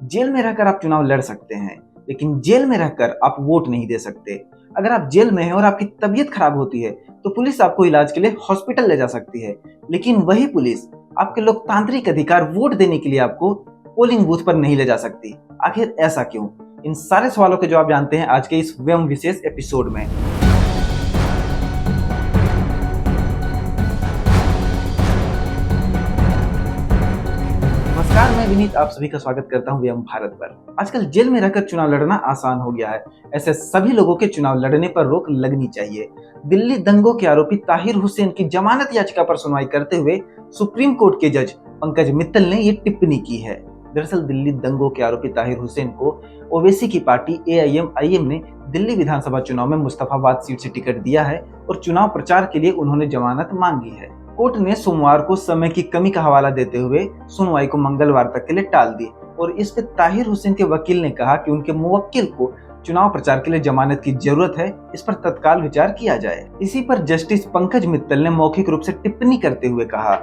Jail में रहकर आप चुनाव लड़ सकते हैं, लेकिन जेल में रहकर आप वोट नहीं दे सकते। अगर आप जेल में हैं और आपकी तबीयत खराब होती है तो पुलिस आपको इलाज के लिए हॉस्पिटल ले जा सकती है, लेकिन वही पुलिस आपके लोकतांत्रिक अधिकार वोट देने के लिए आपको पोलिंग बूथ पर नहीं ले जा सकती। आखिर ऐसा क्यों? इन सारे सवालों के जवाब जानते हैं आज के इस व्यम विशेष एपिसोड में। नमस्कार, मैं विनीत आप सभी का स्वागत करता हूं व्यम भारत पर। आजकल जेल में रहकर चुनाव लड़ना आसान हो गया है। ऐसे सभी लोगों के चुनाव लड़ने पर रोक लगनी चाहिए। दिल्ली दंगों के आरोपी ताहिर हुसैन की जमानत याचिका पर सुनवाई करते हुए सुप्रीम कोर्ट के जज पंकज मित्तल ने ये टिप्पणी की है। दरअसल दिल्ली दंगों के आरोपी ताहिर हुसैन को ओवैसी की पार्टी AIMIM ने दिल्ली विधानसभा चुनाव में मुस्तफाबाद सीट से टिकट दिया है और चुनाव प्रचार के लिए उन्होंने जमानत मांगी है। कोर्ट ने सोमवार को समय की कमी का हवाला देते हुए सुनवाई को मंगलवार तक के लिए टाल दी और इस पे ताहिर हुसैन के वकील ने कहा कि उनके मुवक्किल को चुनाव प्रचार के लिए जमानत की जरूरत है, इस पर तत्काल विचार किया जाए। इसी पर जस्टिस पंकज मित्तल ने मौखिक रूप से टिप्पणी करते हुए कहा,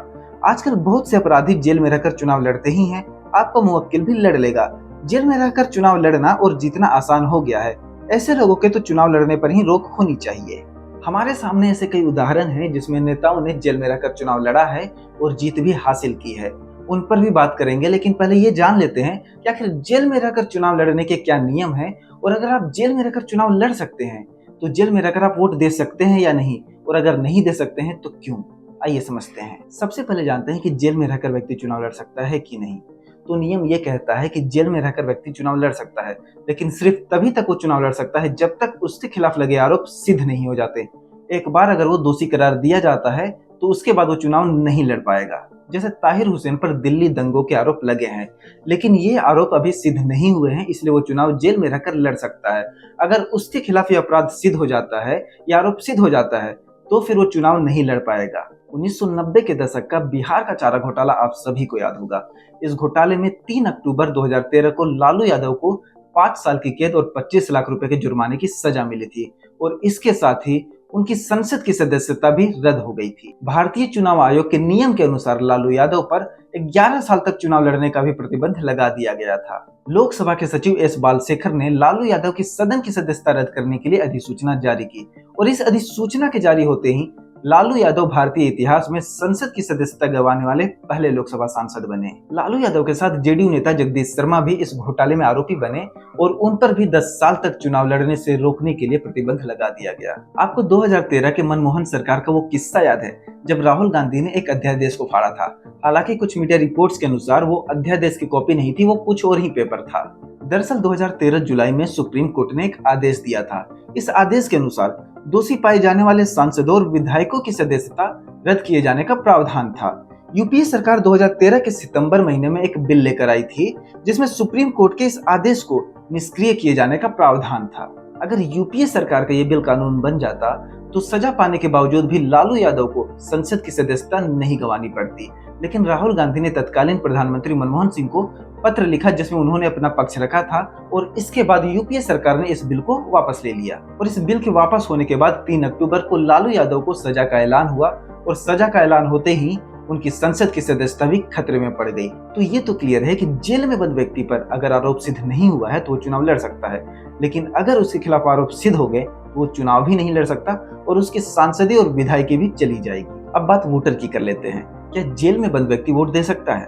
आजकल बहुत से अपराधी जेल में रहकर चुनाव लड़ते ही हैं, आपका मुवक्किल भी लड़ लेगा। जेल में रहकर चुनाव लड़ना और जीतना आसान हो गया है। ऐसे लोगों के तो चुनाव लड़ने पर ही रोक होनी चाहिए। हमारे सामने ऐसे कई उदाहरण हैं जिसमें नेताओं ने जेल में रहकर चुनाव लड़ा है और जीत भी हासिल की है। उन पर भी बात करेंगे, लेकिन पहले ये जान लेते हैं कि आखिर जेल में रहकर चुनाव लड़ने के क्या नियम हैं और अगर आप जेल में रहकर चुनाव लड़ सकते हैं तो जेल में रहकर आप वोट दे सकते हैं या नहीं, और अगर नहीं दे सकते हैं तो क्यों। आइए समझते हैं। सबसे पहले जानते हैं कि जेल में रहकर व्यक्ति चुनाव लड़ सकता है कि नहीं। तो नियम ये कहता है कि जेल में रहकर व्यक्ति चुनाव लड़ सकता है, लेकिन सिर्फ तभी तक वो चुनाव लड़ सकता है जब तक उसके खिलाफ लगे आरोप सिद्ध नहीं हो जाते। एक बार अगर वो दोषी करार दिया जाता है तो उसके बाद वो चुनाव नहीं लड़ पाएगा। जैसे ताहिर हुसैन पर दिल्ली दंगों के आरोप लगे हैं, लेकिन ये आरोप अभी सिद्ध नहीं हुए हैं, इसलिए वो चुनाव जेल में रहकर लड़ सकता है। अगर उसके खिलाफ ये अपराध सिद्ध हो जाता है या आरोप सिद्ध हो जाता है तो फिर वो चुनाव नहीं लड़ पाएगा। 1990 के दशक का बिहार का चारा घोटाला आप सभी को याद होगा। इस घोटाले में 3 अक्टूबर 2013 को लालू यादव को 5 साल की कैद और 25 लाख रुपए के जुर्माने की सजा मिली थी और इसके साथ ही उनकी संसद की सदस्यता भी रद्द हो गई थी। भारतीय चुनाव आयोग के नियम के अनुसार लालू यादव पर 11 साल तक चुनाव लड़ने का भी प्रतिबंध लगा दिया गया था। लोकसभा के सचिव S बालशेखर ने लालू यादव की सदन की सदस्यता रद्द करने के लिए अधिसूचना जारी की और इस अधिसूचना के जारी होते ही लालू यादव भारतीय इतिहास में संसद की सदस्यता गंवाने वाले पहले लोकसभा सांसद बने। लालू यादव के साथ JDU नेता जगदीश शर्मा भी इस घोटाले में आरोपी बने और उन पर भी 10 साल तक चुनाव लड़ने से रोकने के लिए प्रतिबंध लगा दिया गया। आपको 2013 के मनमोहन सरकार का वो किस्सा याद है जब राहुल गांधी ने एक अध्यादेश को फाड़ा था। हालांकि कुछ मीडिया रिपोर्ट्स के अनुसार वो अध्यादेश की कॉपी नहीं थी, वो कुछ और ही पेपर था। दरअसल 2013 जुलाई में सुप्रीम कोर्ट ने एक आदेश दिया था। इस आदेश के अनुसार दोषी पाए जाने वाले सांसदों और विधायकों की सदस्यता रद्द किए जाने का प्रावधान था। यूपीए सरकार 2013 के सितंबर महीने में एक बिल लेकर आई थी जिसमें सुप्रीम कोर्ट के इस आदेश को निष्क्रिय किए जाने का प्रावधान था। अगर यूपीए सरकार का ये बिल कानून बन जाता तो सजा पाने के बावजूद भी लालू यादव को संसद की सदस्यता नहीं गंवानी पड़ती, लेकिन राहुल गांधी ने तत्कालीन प्रधानमंत्री मनमोहन सिंह को पत्र लिखा जिसमें उन्होंने अपना पक्ष रखा था और इसके बाद यूपीए सरकार ने इस बिल को वापस ले लिया और इस बिल के वापस होने के बाद 3 अक्टूबर को लालू यादव को सजा का ऐलान हुआ और सजा का ऐलान होते ही उनकी संसद की सदस्यता भी खतरे में पड़ गई। तो ये तो क्लियर है कि जेल में बंद व्यक्ति पर अगर आरोप सिद्ध नहीं हुआ है तो वो चुनाव लड़ सकता है, लेकिन अगर उसके खिलाफ आरोप सिद्ध हो गए तो वो चुनाव भी नहीं लड़ सकता और उसकी सांसदी और विधायकी भी चली जाएगी। अब बात वोटर की कर लेते हैं। क्या जेल में बंद व्यक्ति वोट दे सकता है?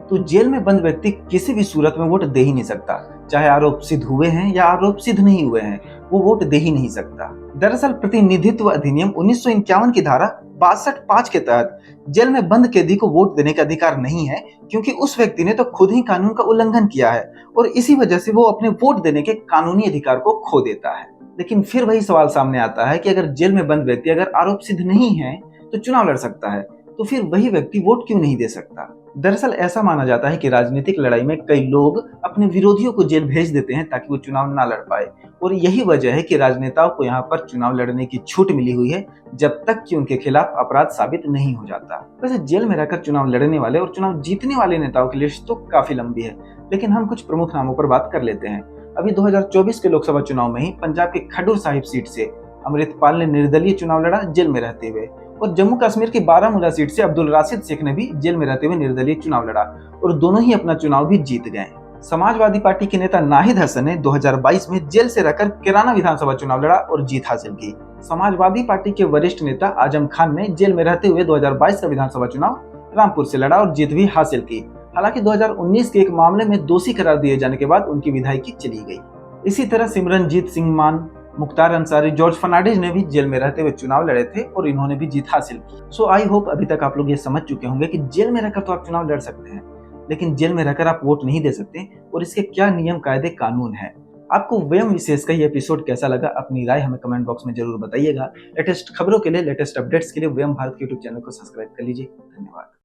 तो जेल में बंद व्यक्ति किसी भी सूरत में वोट दे ही नहीं सकता, चाहे आरोप सिद्ध हुए हैं या आरोप सिद्ध नहीं हुए हैं, वो वोट दे ही नहीं सकता। दरअसल प्रतिनिधित्व अधिनियम 1951 की धारा 62(5) के तहत जेल में बंद कैदी को वोट देने का अधिकार नहीं है, क्योंकि उस व्यक्ति ने तो खुद ही कानून का उल्लंघन किया है और इसी वजह से वो अपने वोट देने के कानूनी अधिकार को खो देता है। लेकिन फिर वही सवाल सामने आता है कि अगर जेल में बंद व्यक्ति अगर आरोप सिद्ध नहीं है तो चुनाव लड़ सकता है, तो फिर वही व्यक्ति वोट क्यों नहीं दे सकता? दरअसल ऐसा माना जाता है कि राजनीतिक लड़ाई में कई लोग अपने विरोधियों को जेल भेज देते हैं ताकि वो चुनाव ना लड़ पाए और यही वजह है कि राजनेताओं को यहाँ पर चुनाव लड़ने की छूट मिली हुई है जब तक कि उनके खिलाफ अपराध साबित नहीं हो जाता। वैसे जेल में रहकर चुनाव लड़ने वाले और चुनाव जीतने वाले नेताओं की लिस्ट तो काफी लंबी है, लेकिन हम कुछ प्रमुख नामों पर बात कर लेते हैं। अभी 2024 के लोकसभा चुनाव में ही पंजाब के खडूर साहिब सीट से अमृतपाल ने निर्दलीय चुनाव लड़ा जेल में रहते हुए, और जम्मू कश्मीर की बारामूला सीट से अब्दुल राशिद शेख ने भी जेल में रहते हुए निर्दलीय चुनाव लड़ा और दोनों ही अपना चुनाव भी जीत गए। समाजवादी पार्टी के नेता नाहिद हसन ने 2022 में जेल से रहकर कैराना विधानसभा चुनाव लड़ा और जीत हासिल की। समाजवादी पार्टी के वरिष्ठ नेता आजम खान ने जेल में रहते हुए 2022 का विधानसभा चुनाव रामपुर से लड़ा और जीत भी हासिल की। हालांकि 2019 के एक मामले में दोषी करार दिए जाने के बाद उनकी विधायकी चली गई। इसी तरह सिमरनजीत सिंह मान, मुख्तार अंसारी, जॉर्ज फर्नांडिस ने भी जेल में रहते हुए चुनाव लड़े थे और इन्होंने भी जीत हासिल की। सो आई होप अभी तक आप लोग ये समझ चुके होंगे कि जेल में रहकर तो आप चुनाव लड़ सकते हैं, लेकिन जेल में रहकर आप वोट नहीं दे सकते और इसके क्या नियम कायदे कानून है। आपको व्यम विशेष का ये एपिसोड कैसा लगा, अपनी राय हमें कमेंट बॉक्स में जरूर बताइएगा। लेटेस्ट खबरों के लिए, लेटेस्ट अपडेट्स के लिए व्यम भारत के यूट्यूब चैनल को सब्सक्राइब कर लीजिए। धन्यवाद।